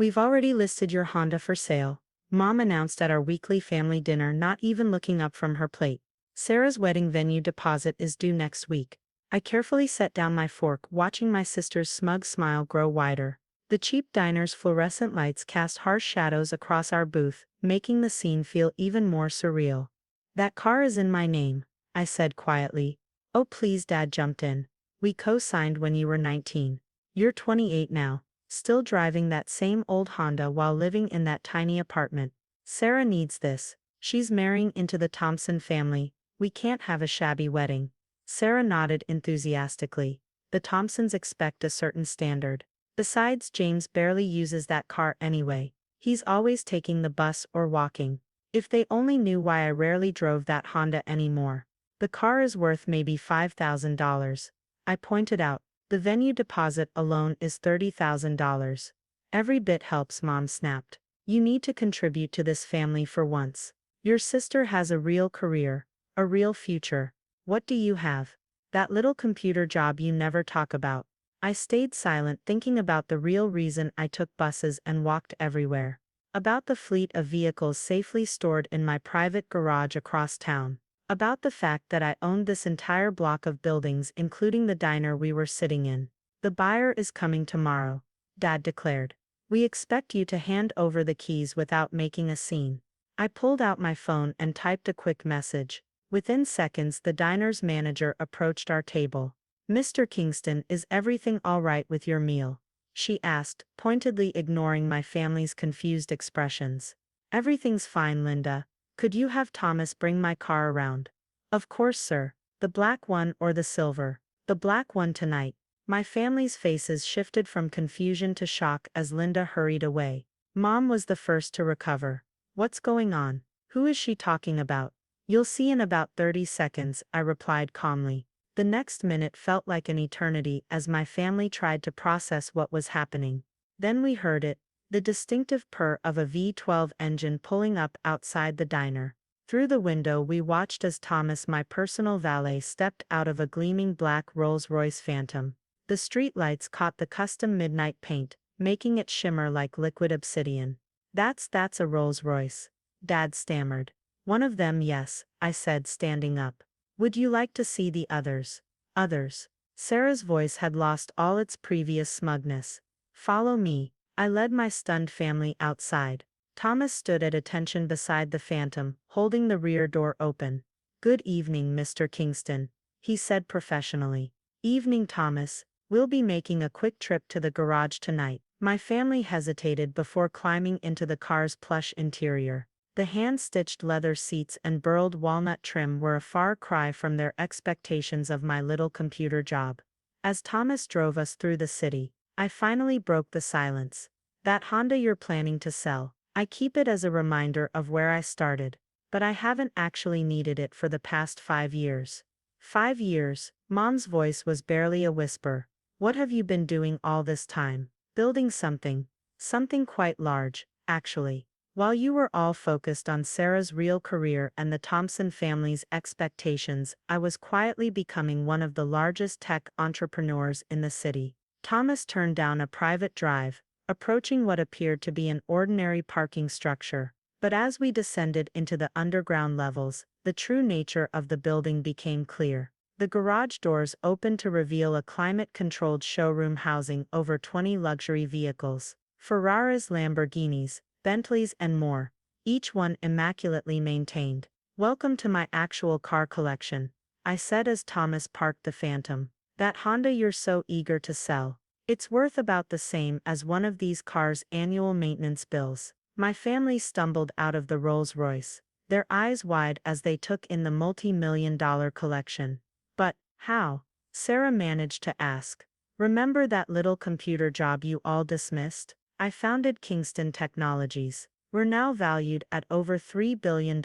We've already listed your Honda for sale, Mom announced at our weekly family dinner, not even looking up from her plate. Sarah's wedding venue deposit is due next week. I carefully set down my fork, watching my sister's smug smile grow wider. The cheap diner's fluorescent lights cast harsh shadows across our booth, making the scene feel even more surreal. That car is in my name, I said quietly. Oh please, Dad jumped in. We co-signed when you were 19. You're 28 now, still driving that same old Honda while living in that tiny apartment. Sarah needs this. She's marrying into the Thompson family. We can't have a shabby wedding. Sarah nodded enthusiastically. The Thompsons expect a certain standard. Besides, James barely uses that car anyway. He's always taking the bus or walking. If they only knew why I rarely drove that Honda anymore. The car is worth maybe $5,000. I pointed out. The venue deposit alone is $30,000. Every bit helps, Mom snapped. You need to contribute to this family for once. Your sister has a real career, a real future. What do you have? That little computer job you never talk about. I stayed silent, thinking about the real reason I took buses and walked everywhere. About the fleet of vehicles safely stored in my private garage across town. About the fact that I owned this entire block of buildings, including the diner we were sitting in. The buyer is coming tomorrow, Dad declared. We expect you to hand over the keys without making a scene. I pulled out my phone and typed a quick message. Within seconds, the diner's manager approached our table. Mr. Kingston, is everything all right with your meal? She asked, pointedly ignoring my family's confused expressions. Everything's fine, Linda. Could you have Thomas bring my car around? Of course, sir. The black one or the silver? The black one tonight. My family's faces shifted from confusion to shock as Linda hurried away. Mom was the first to recover. What's going on? Who is she talking about? You'll see in about 30 seconds, I replied calmly. The next minute felt like an eternity as my family tried to process what was happening. Then we heard it. The distinctive purr of a V12 engine pulling up outside the diner. Through the window we watched as Thomas, my personal valet, stepped out of a gleaming black Rolls-Royce Phantom. The streetlights caught the custom midnight paint, making it shimmer like liquid obsidian. That's a Rolls-Royce, Dad stammered. One of them, yes, I said, standing up. Would you like to see the others? Others? Sarah's voice had lost all its previous smugness. Follow me. I led my stunned family outside. Thomas stood at attention beside the Phantom, holding the rear door open. Good evening, Mr. Kingston, he said professionally. Evening, Thomas. We'll be making a quick trip to the garage tonight. My family hesitated before climbing into the car's plush interior. The hand-stitched leather seats and burled walnut trim were a far cry from their expectations of my little computer job. As Thomas drove us through the city, I finally broke the silence. That Honda you're planning to sell, I keep it as a reminder of where I started, but I haven't actually needed it for the past 5 years. 5 years, Mom's voice was barely a whisper. What have you been doing all this time? Building something. Something quite large, actually. While you were all focused on Sarah's real career and the Thompson family's expectations, I was quietly becoming one of the largest tech entrepreneurs in the city. Thomas turned down a private drive, approaching what appeared to be an ordinary parking structure. But as we descended into the underground levels, the true nature of the building became clear. The garage doors opened to reveal a climate-controlled showroom housing over 20 luxury vehicles. Ferraris, Lamborghinis, Bentleys and more, each one immaculately maintained. Welcome to my actual car collection, I said as Thomas parked the Phantom. That Honda you're so eager to sell. It's worth about the same as one of these cars' annual maintenance bills. My family stumbled out of the Rolls-Royce, their eyes wide as they took in the multi-million-dollar collection. But, how? Sarah managed to ask. Remember that little computer job you all dismissed? I founded Kingston Technologies. We're now valued at over $3 billion.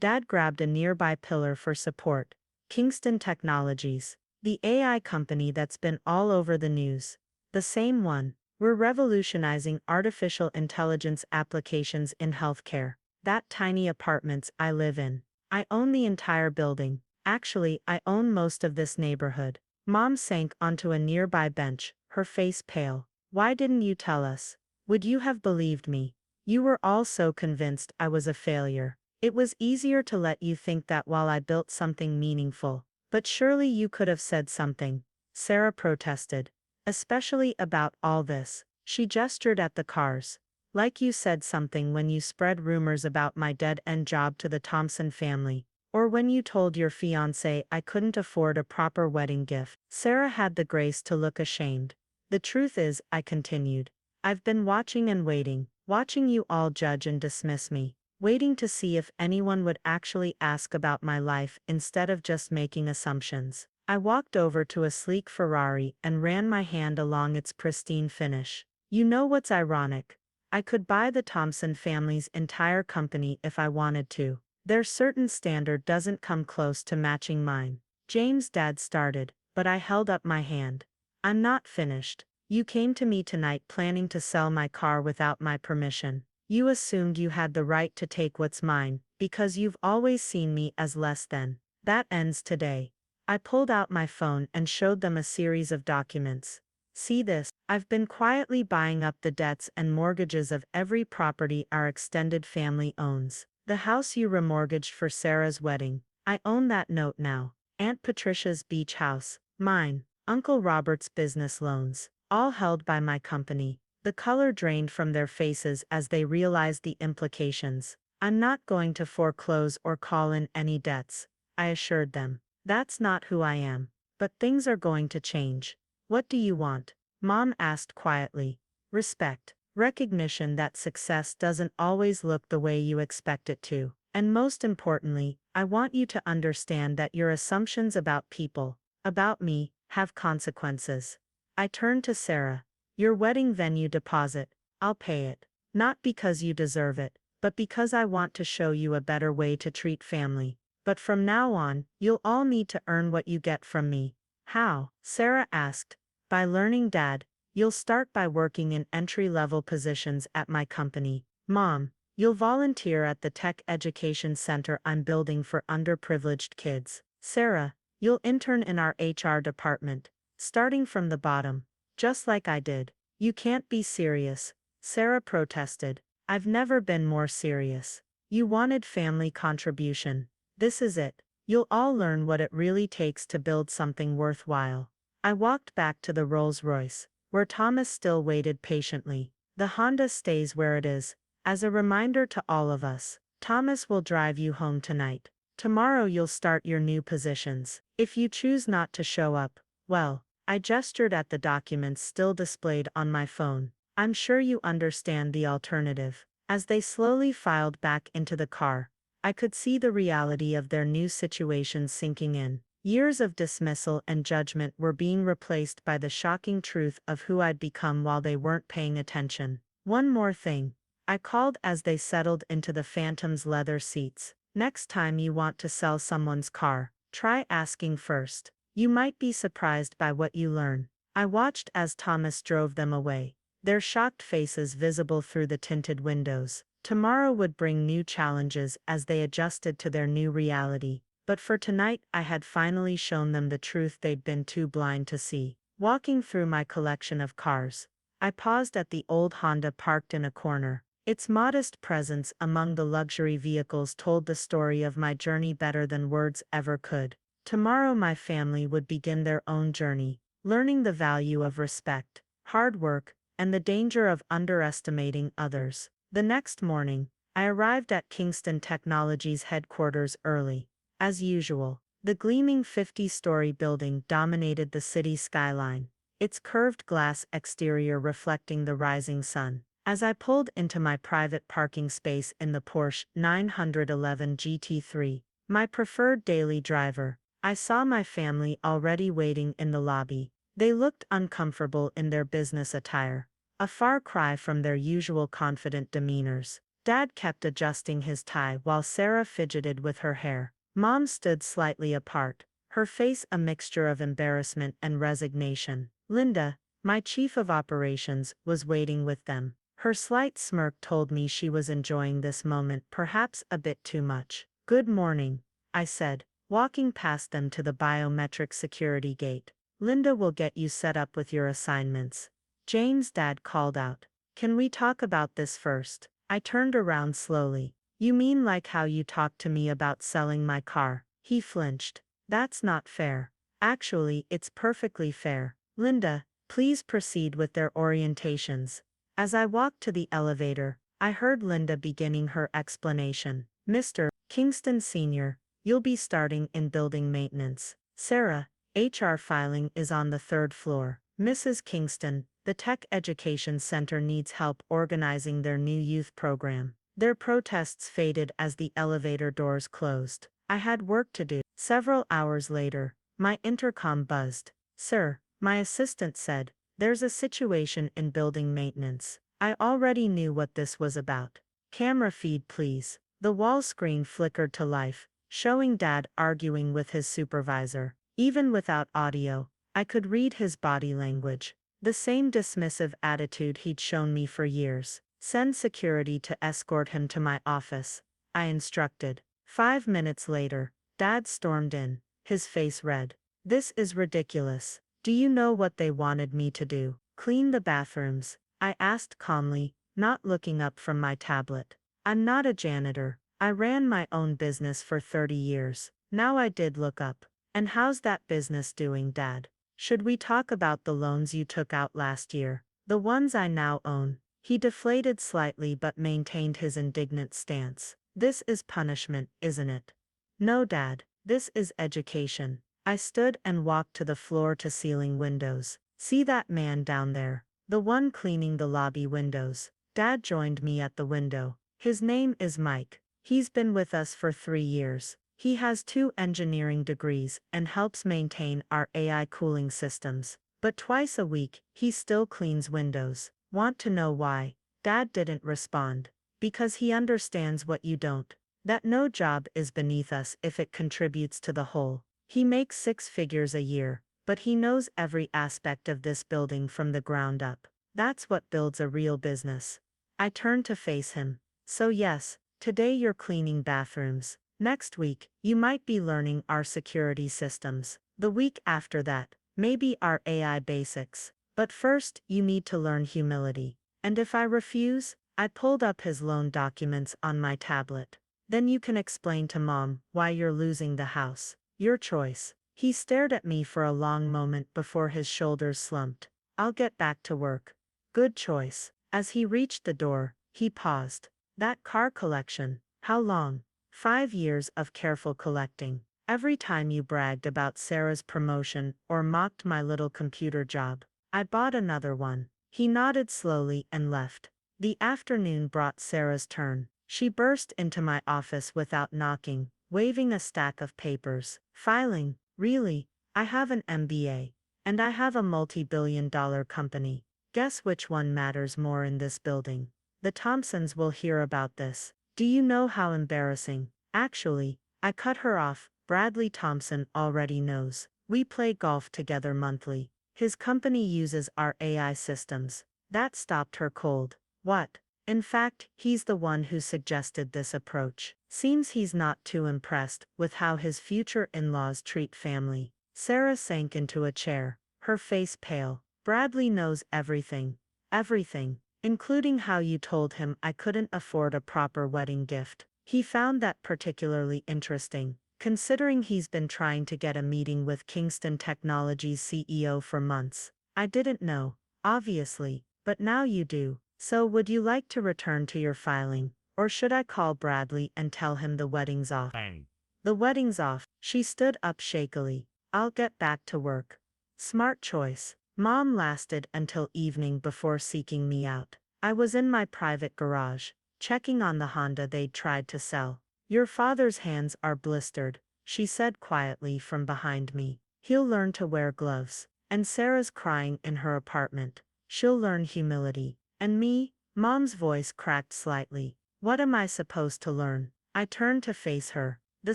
Dad grabbed a nearby pillar for support. Kingston Technologies. The AI company that's been all over the news. The same one. We're revolutionizing artificial intelligence applications in healthcare. That tiny apartments I live in. I own the entire building. Actually, I own most of this neighborhood. Mom sank onto a nearby bench, her face pale. Why didn't you tell us? Would you have believed me? You were all so convinced I was a failure. It was easier to let you think that while I built something meaningful. But surely you could have said something, Sarah protested. Especially about all this. She gestured at the cars. Like you said something when you spread rumors about my dead-end job to the Thompson family. Or when you told your fiancé I couldn't afford a proper wedding gift. Sarah had the grace to look ashamed. The truth is, I continued, I've been watching and waiting, watching you all judge and dismiss me, waiting to see if anyone would actually ask about my life instead of just making assumptions. I walked over to a sleek Ferrari and ran my hand along its pristine finish. You know what's ironic? I could buy the Thompson family's entire company if I wanted to. Their certain standard doesn't come close to matching mine. James' dad started, but I held up my hand. I'm not finished. You came to me tonight planning to sell my car without my permission. You assumed you had the right to take what's mine, because you've always seen me as less than. That ends today. I pulled out my phone and showed them a series of documents. See this, I've been quietly buying up the debts and mortgages of every property our extended family owns. The house you remortgaged for Sarah's wedding, I own that note now. Aunt Patricia's beach house, mine. Uncle Robert's business loans, all held by my company. The color drained from their faces as they realized the implications. I'm not going to foreclose or call in any debts, I assured them. That's not who I am. But things are going to change. What do you want? Mom asked quietly. Respect. Recognition that success doesn't always look the way you expect it to. And most importantly, I want you to understand that your assumptions about people, about me, have consequences. I turned to Sarah. Your wedding venue deposit, I'll pay it. Not because you deserve it, but because I want to show you a better way to treat family. But from now on, you'll all need to earn what you get from me. How? Sarah asked. By learning, Dad. You'll start by working in entry-level positions at my company. Mom, you'll volunteer at the tech education center I'm building for underprivileged kids. Sarah, you'll intern in our HR department, starting from the bottom, just like I did. You can't be serious, Sarah protested. I've never been more serious. You wanted family contribution. This is it. You'll all learn what it really takes to build something worthwhile. I walked back to the Rolls-Royce, where Thomas still waited patiently. The Honda stays where it is, as a reminder to all of us. Thomas will drive you home tonight. Tomorrow you'll start your new positions. If you choose not to show up, well, I gestured at the documents still displayed on my phone. I'm sure you understand the alternative. As they slowly filed back into the car, I could see the reality of their new situation sinking in. Years of dismissal and judgment were being replaced by the shocking truth of who I'd become while they weren't paying attention. One more thing, I called as they settled into the Phantom's leather seats. Next time you want to sell someone's car, try asking first. You might be surprised by what you learn. I watched as Thomas drove them away, their shocked faces visible through the tinted windows. Tomorrow would bring new challenges as they adjusted to their new reality. But for tonight, I had finally shown them the truth they'd been too blind to see. Walking through my collection of cars, I paused at the old Honda parked in a corner. Its modest presence among the luxury vehicles told the story of my journey better than words ever could. Tomorrow my family would begin their own journey, learning the value of respect, hard work, and the danger of underestimating others. The next morning, I arrived at Kingston Technologies headquarters early. As usual, the gleaming 50-story building dominated the city skyline, its curved glass exterior reflecting the rising sun. As I pulled into my private parking space in the Porsche 911 GT3, my preferred daily driver, I saw my family already waiting in the lobby. They looked uncomfortable in their business attire, a far cry from their usual confident demeanors. Dad kept adjusting his tie while Sarah fidgeted with her hair. Mom stood slightly apart, her face a mixture of embarrassment and resignation. Linda, my chief of operations, was waiting with them. Her slight smirk told me she was enjoying this moment perhaps a bit too much. Good morning, I said, walking past them to the biometric security gate. Linda will get you set up with your assignments. Jane's dad called out. Can we talk about this first? I turned around slowly. You mean like how you talked to me about selling my car? He flinched. That's not fair. Actually, it's perfectly fair. Linda, please proceed with their orientations. As I walked to the elevator, I heard Linda beginning her explanation. Mr. Kingston Sr., you'll be starting in building maintenance. Sarah, HR filing is on the third floor. Mrs. Kingston, the Tech Education Center needs help organizing their new youth program. Their protests faded as the elevator doors closed. I had work to do. Several hours later, my intercom buzzed. Sir, my assistant said, there's a situation in building maintenance. I already knew what this was about. Camera feed, please. The wall screen flickered to life, showing Dad arguing with his supervisor. Even without audio, I could read his body language. The same dismissive attitude he'd shown me for years. Send security to escort him to my office, I instructed. 5 minutes later, Dad stormed in, his face red. This is ridiculous. Do you know what they wanted me to do? Clean the bathrooms, I asked calmly, not looking up from my tablet. I'm not a janitor. I ran my own business for 30 years. Now I did look up. And how's that business doing, Dad? Should we talk about the loans you took out last year? The ones I now own. He deflated slightly but maintained his indignant stance. This is punishment, isn't it? No, Dad, this is education. I stood and walked to the floor-to-ceiling windows. See that man down there? The one cleaning the lobby windows. Dad joined me at the window. His name is Mike. He's been with us for 3 years. He has 2 engineering degrees and helps maintain our AI cooling systems. But twice a week, he still cleans windows. Want to know why? Dad didn't respond. Because he understands what you don't. That no job is beneath us if it contributes to the whole. He makes 6 figures a year, but he knows every aspect of this building from the ground up. That's what builds a real business. I turned to face him. So yes, today you're cleaning bathrooms. Next week, you might be learning our security systems. The week after that, maybe our AI basics. But first, you need to learn humility. And if I refuse, I pulled up his loan documents on my tablet. Then you can explain to Mom why you're losing the house. Your choice. He stared at me for a long moment before his shoulders slumped. I'll get back to work. Good choice. As he reached the door, he paused. That car collection. How long? 5 years of careful collecting. Every time you bragged about Sarah's promotion or mocked my little computer job, I bought another one. He nodded slowly and left. The afternoon brought Sarah's turn. She burst into my office without knocking, waving a stack of papers. Filing, really? I have an MBA. And I have a multi-billion-dollar company. Guess which one matters more in this building? The Thompsons will hear about this. Do you know how embarrassing? Actually, I cut her off. Bradley Thompson already knows. We play golf together monthly. His company uses our AI systems. That stopped her cold. What? In fact, he's the one who suggested this approach. Seems he's not too impressed with how his future in-laws treat family. Sarah sank into a chair, her face pale. Bradley knows everything. Everything. Including how you told him I couldn't afford a proper wedding gift. He found that particularly interesting, considering he's been trying to get a meeting with Kingston Technologies CEO for months. I didn't know, obviously, but now you do. So would you like to return to your filing, or should I call Bradley and tell him the wedding's off? Bang. The wedding's off. She stood up shakily. I'll get back to work. Smart choice. Mom lasted until evening before seeking me out. I was in my private garage, checking on the Honda they'd tried to sell. Your father's hands are blistered, she said quietly from behind me. He'll learn to wear gloves. And Sarah's crying in her apartment. She'll learn humility. And me? Mom's voice cracked slightly. What am I supposed to learn? I turned to face her. The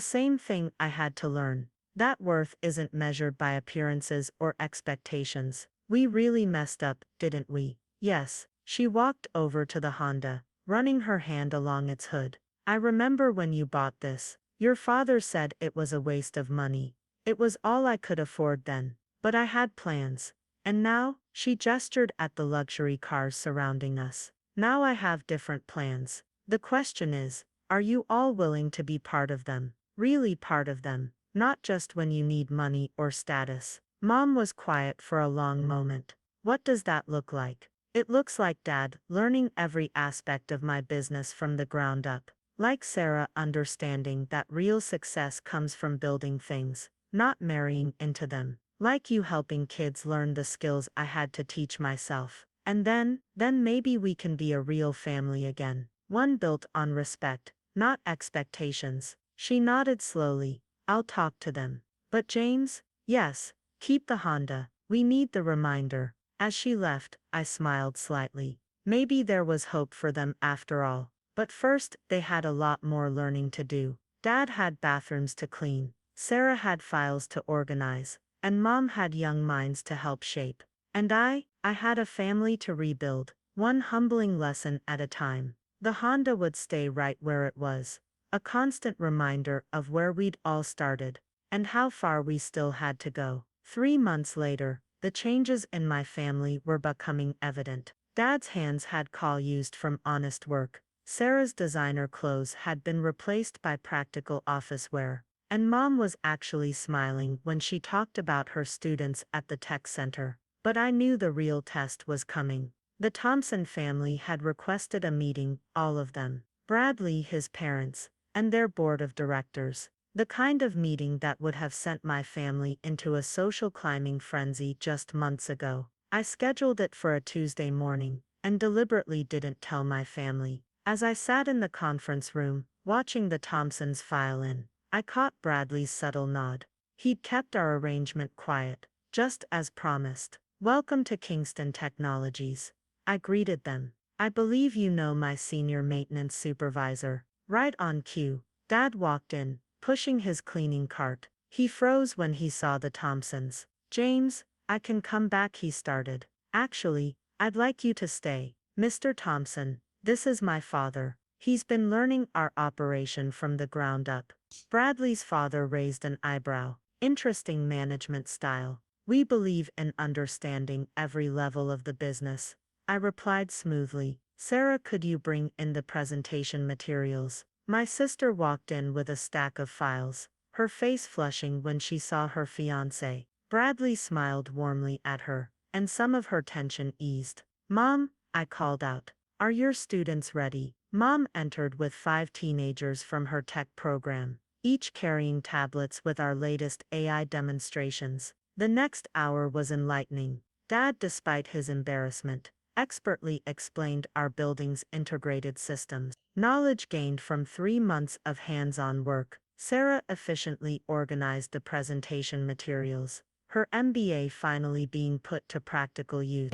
same thing I had to learn. That worth isn't measured by appearances or expectations. We really messed up, didn't we? Yes. She walked over to the Honda, running her hand along its hood. I remember when you bought this. Your father said it was a waste of money. It was all I could afford then. But I had plans. And now, she gestured at the luxury cars surrounding us. Now I have different plans. The question is, are you all willing to be part of them? Really part of them, not just when you need money or status. Mom was quiet for a long moment. What does that look like? It looks like Dad learning every aspect of my business from the ground up. Like Sarah understanding that real success comes from building things, not marrying into them. Like you helping kids learn the skills I had to teach myself. And then maybe we can be a real family again. One built on respect, not expectations. She nodded slowly. I'll talk to them. But James? Yes, keep the Honda. We need the reminder. As she left, I smiled slightly. Maybe there was hope for them after all. But first, they had a lot more learning to do. Dad had bathrooms to clean. Sarah had files to organize. And Mom had young minds to help shape. And I had a family to rebuild, one humbling lesson at a time. The Honda would stay right where it was, a constant reminder of where we'd all started, and how far we still had to go. 3 months later, the changes in my family were becoming evident. Dad's hands had call used from honest work. Sarah's designer clothes had been replaced by practical office wear. And Mom was actually smiling when she talked about her students at the tech center. But I knew the real test was coming. The Thompson family had requested a meeting, all of them. Bradley, his parents, and their board of directors. The kind of meeting that would have sent my family into a social climbing frenzy just months ago. I scheduled it for a Tuesday morning, and deliberately didn't tell my family. As I sat in the conference room, watching the Thompsons file in, I caught Bradley's subtle nod. He'd kept our arrangement quiet, just as promised. Welcome to Kingston Technologies. I greeted them. I believe you know my senior maintenance supervisor. Right on cue, Dad walked in, pushing his cleaning cart. He froze when he saw the Thompsons. James, I can come back, he started. Actually, I'd like you to stay. Mr. Thompson, this is my father. He's been learning our operation from the ground up. Bradley's father raised an eyebrow. Interesting management style. We believe in understanding every level of the business. I replied smoothly. Sarah, could you bring in the presentation materials? My sister walked in with a stack of files, her face flushing when she saw her fiancé. Bradley smiled warmly at her, and some of her tension eased. Mom, I called out. Are your students ready? Mom entered with 5 teenagers from her tech program, each carrying tablets with our latest AI demonstrations. The next hour was enlightening. Dad, despite his embarrassment, expertly explained our building's integrated systems. Knowledge gained from 3 months of hands-on work. Sarah efficiently organized the presentation materials, her MBA finally being put to practical use.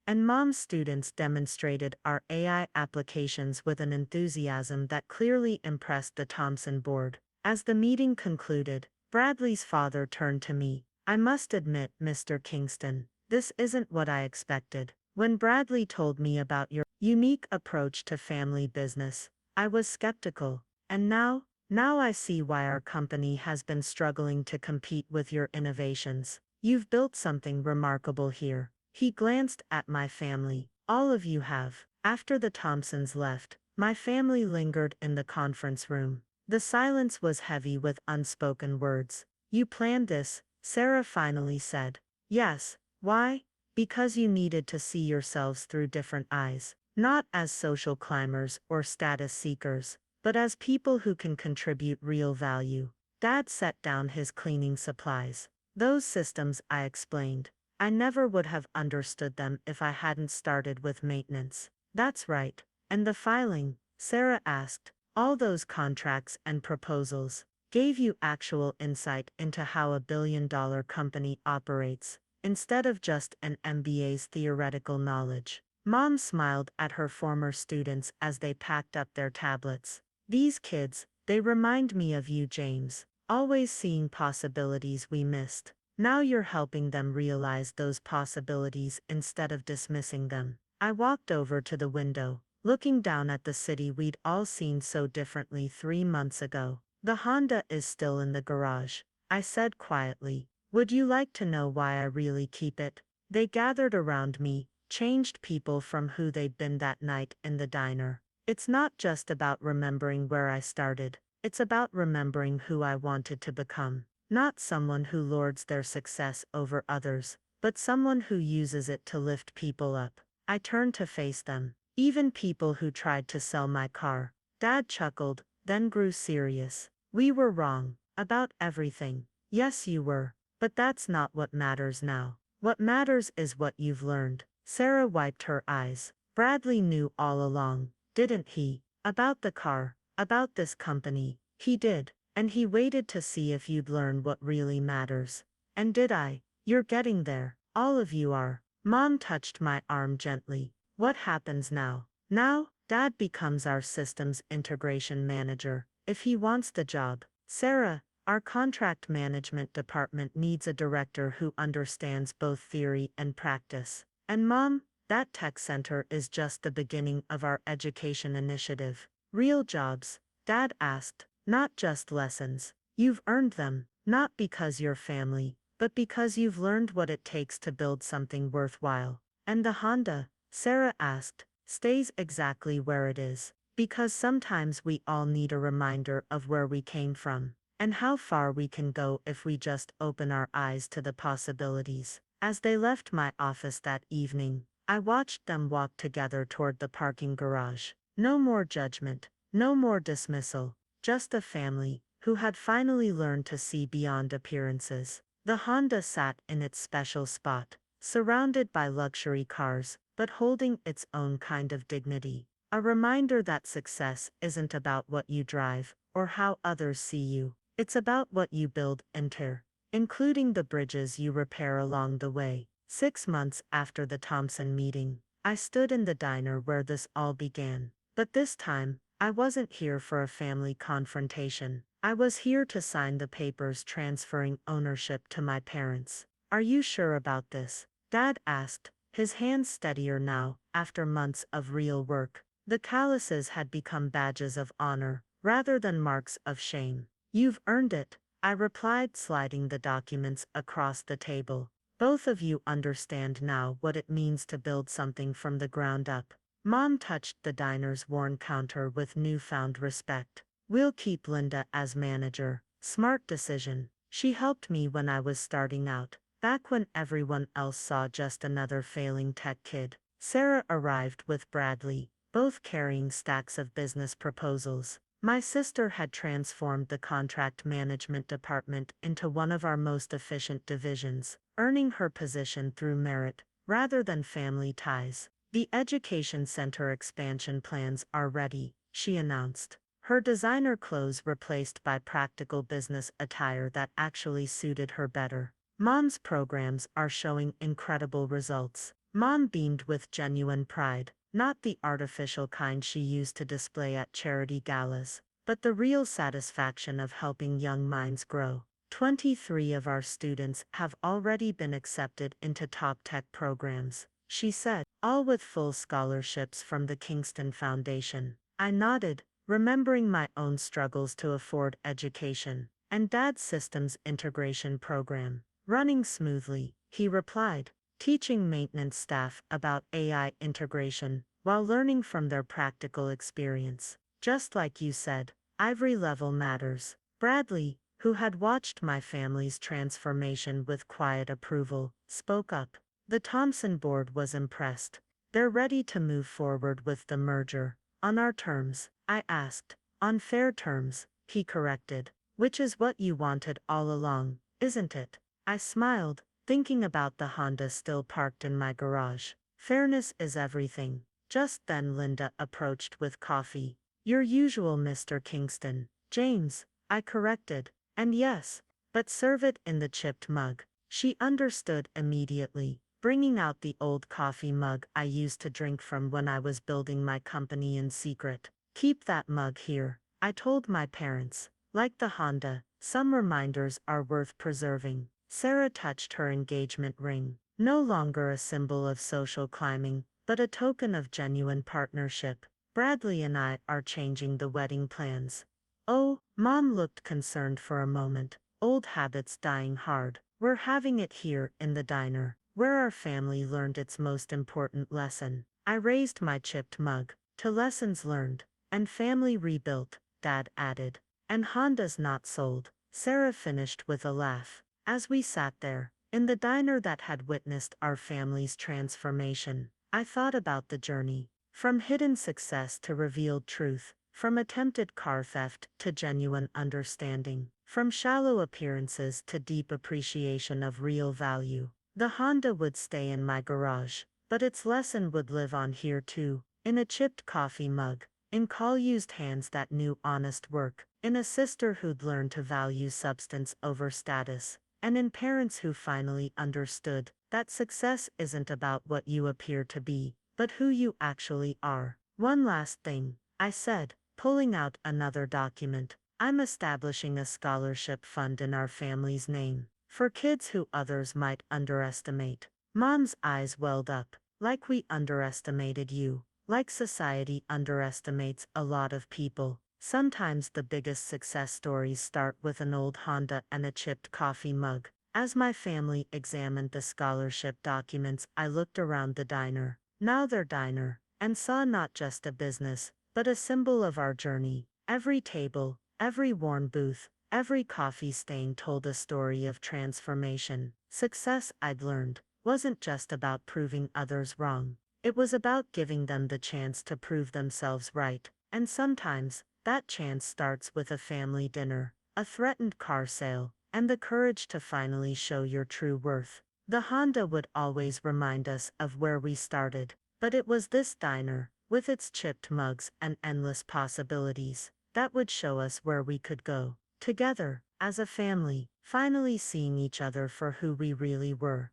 And Mom's students demonstrated our AI applications with an enthusiasm that clearly impressed the Thompson board. As the meeting concluded, Bradley's father turned to me. I must admit, Mr. Kingston, this isn't what I expected. When Bradley told me about your unique approach to family business, I was skeptical. And now I see why our company has been struggling to compete with your innovations. You've built something remarkable here. He glanced at my family. All of you have. After the Thompsons left, my family lingered in the conference room. The silence was heavy with unspoken words. You planned this, Sarah finally said. Yes. Why? Because you needed to see yourselves through different eyes. Not as social climbers or status seekers, but as people who can contribute real value. Dad set down his cleaning supplies. Those systems, I explained. I never would have understood them if I hadn't started with maintenance. That's right. And the filing? Sarah asked. All those contracts and proposals gave you actual insight into how a billion-dollar company operates, instead of just an MBA's theoretical knowledge. Mom smiled at her former students as they packed up their tablets. These kids, they remind me of you, James, always seeing possibilities we missed. Now you're helping them realize those possibilities instead of dismissing them. I walked over to the window, looking down at the city we'd all seen so differently 3 months ago. The Honda is still in the garage, I said quietly. Would you like to know why I really keep it? They gathered around me, changed people from who they'd been that night in the diner. It's not just about remembering where I started, it's about remembering who I wanted to become. Not someone who lords their success over others, but someone who uses it to lift people up. I turned to face them. Even people who tried to sell my car. Dad chuckled, then grew serious. We were wrong. About everything. Yes, you were. But that's not what matters now. What matters is what you've learned. Sarah wiped her eyes. Bradley knew all along, didn't he? About the car. About this company. He did. And he waited to see if you'd learn what really matters. And did I? You're getting there. All of you are. Mom touched my arm gently. What happens now? Now, Dad becomes our systems integration manager, if he wants the job. Sarah, our contract management department needs a director who understands both theory and practice. And Mom, that tech center is just the beginning of our education initiative. Real jobs, Dad asked, not just lessons. You've earned them, not because you're family, but because you've learned what it takes to build something worthwhile. And the Honda? Sarah asked, stays exactly where it is, because sometimes we all need a reminder of where we came from, and how far we can go if we just open our eyes to the possibilities. As they left my office that evening, I watched them walk together toward the parking garage. No more judgment, no more dismissal, just a family who had finally learned to see beyond appearances. The Honda sat in its special spot, surrounded by luxury cars, but holding its own kind of dignity. A reminder that success isn't about what you drive, or how others see you. It's about what you build enter, including the bridges you repair along the way. 6 months after the Thompson meeting, I stood in the diner where this all began. But this time, I wasn't here for a family confrontation. I was here to sign the papers transferring ownership to my parents. Are you sure about this? Dad asked, his hands steadier now, after months of real work. The calluses had become badges of honor, rather than marks of shame. You've earned it, I replied, sliding the documents across the table. Both of you understand now what it means to build something from the ground up. Mom touched the diner's worn counter with newfound respect. We'll keep Linda as manager. Smart decision. She helped me when I was starting out, back when everyone else saw just another failing tech kid. Sarah arrived with Bradley, both carrying stacks of business proposals. My sister had transformed the contract management department into one of our most efficient divisions, earning her position through merit, rather than family ties. The education center expansion plans are ready, she announced. Her designer clothes replaced by practical business attire that actually suited her better. Mom's programs are showing incredible results. Mom beamed with genuine pride, not the artificial kind she used to display at charity galas, but the real satisfaction of helping young minds grow. 23 of our students have already been accepted into top tech programs, she said, all with full scholarships from the Kingston Foundation. I nodded, remembering my own struggles to afford education, and Dad's systems integration program. Running smoothly, he replied, teaching maintenance staff about AI integration, while learning from their practical experience. Just like you said, every level matters. Bradley, who had watched my family's transformation with quiet approval, spoke up. The Thompson board was impressed. They're ready to move forward with the merger. On our terms, I asked. On fair terms, he corrected. Which is what you wanted all along, isn't it? I smiled, thinking about the Honda still parked in my garage. Fairness is everything. Just then Linda approached with coffee. Your usual Mr. Kingston. James, I corrected. And yes, but serve it in the chipped mug. She understood immediately, bringing out the old coffee mug I used to drink from when I was building my company in secret. Keep that mug here, I told my parents. Like the Honda, some reminders are worth preserving. Sarah touched her engagement ring, no longer a symbol of social climbing, but a token of genuine partnership. Bradley and I are changing the wedding plans. Oh, Mom looked concerned for a moment. old habits dying hard. We're having it here in the diner, where our family learned its most important lesson. I raised my chipped mug to lessons learned and family rebuilt, Dad added. And Honda's not sold, Sarah finished with a laugh. As we sat there, in the diner that had witnessed our family's transformation, I thought about the journey. From hidden success to revealed truth, from attempted car theft to genuine understanding, from shallow appearances to deep appreciation of real value. The Honda would stay in my garage, but its lesson would live on here too, in a chipped coffee mug, in call-used hands that knew honest work, in a sister who'd learned to value substance over status, and in parents who finally understood that success isn't about what you appear to be, but who you actually are. One last thing, I said, pulling out another document. I'm establishing a scholarship fund in our family's name, for kids who others might underestimate. Mom's eyes welled up, like we underestimated you, like society underestimates a lot of people. Sometimes the biggest success stories start with an old Honda and a chipped coffee mug. As my family examined the scholarship documents, I looked around the diner, now their diner, and saw not just a business, but a symbol of our journey. Every table, every worn booth, every coffee stain told a story of transformation. Success, I'd learned, wasn't just about proving others wrong. It was about giving them the chance to prove themselves right. And sometimes, that chance starts with a family dinner, a threatened car sale, and the courage to finally show your true worth. The Honda would always remind us of where we started, but it was this diner, with its chipped mugs and endless possibilities, that would show us where we could go. Together, as a family, finally seeing each other for who we really were.